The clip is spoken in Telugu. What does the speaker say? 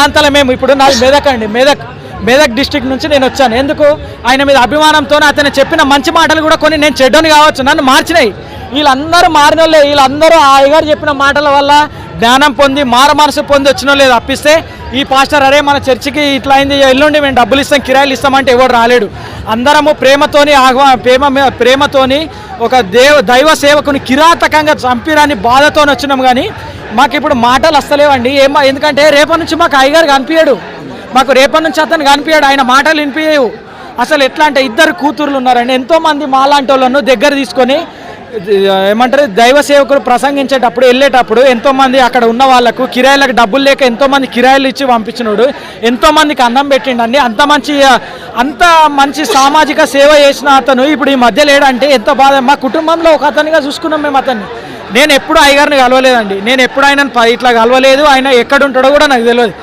ప్రాంతాల మేము ఇప్పుడు నాది మెదక్ అండి, మెదక్ డిస్టిక్ నుంచి నేను వచ్చాను. ఎందుకు ఆయన మీద అభిమానంతో అతను చెప్పిన మంచి మాటలు కూడా కొన్ని నేను చెడ్డని కావచ్చు, నన్ను మార్చినాయి. వీళ్ళందరూ మారిన వాళ్ళే, వీళ్ళందరూ ఆ అయ్యగారు చెప్పిన మాటల వల్ల జ్ఞానం పొంది మార మనసు పొంది వచ్చిన లేదు. అప్పిస్తే ఈ పాస్టర్ అరే మన చర్చికి ఇట్లా అయింది, ఎల్లుండి మేము డబ్బులు ఇస్తాం, కిరాయిలు ఇస్తామంటే ఎవరు రాలేడు. అందరము ప్రేమతోని ఒక దైవ సేవకుని కిరాతకంగా చంపిరాని బాధతో వచ్చినాం. కానీ మాకు ఇప్పుడు మాటలు వస్తలేవండి. ఎందుకంటే రేపటి నుంచి మాకు అయ్యగారు కనిపించాడు, మాకు రేపటి నుంచి అతను కనిపించాడు, ఆయన మాటలు వినిపించవు. అసలు ఎట్లా అంటే 2 కూతుర్లు ఉన్నారండి. ఎంతోమంది మాలాంటి వాళ్ళను దగ్గర తీసుకొని ఏమంటారు దైవ సేవకులు ప్రసంగించేటప్పుడు వెళ్ళేటప్పుడు ఎంతోమంది అక్కడ ఉన్న వాళ్ళకు కిరాయిలకు డబ్బులు లేక ఎంతోమంది కిరాయిలు ఇచ్చి పంపించినాడు, ఎంతోమందికి అన్నం పెట్టిండండి. అంత మంచి సామాజిక సేవ చేసిన అతను ఇప్పుడు ఈ మధ్య లేడంటే ఎంత బాధ. మా కుటుంబంలో ఒక అతనిగా చూసుకున్నాం మేము అతన్ని. నేను ఎప్పుడు అయ్యగారిని కలవలేదండి, నేను ఎప్పుడు ఆయనను ఇట్లా కలవలేదు, ఆయన ఎక్కడ ఉంటాడో కూడా నాకు తెలియదు.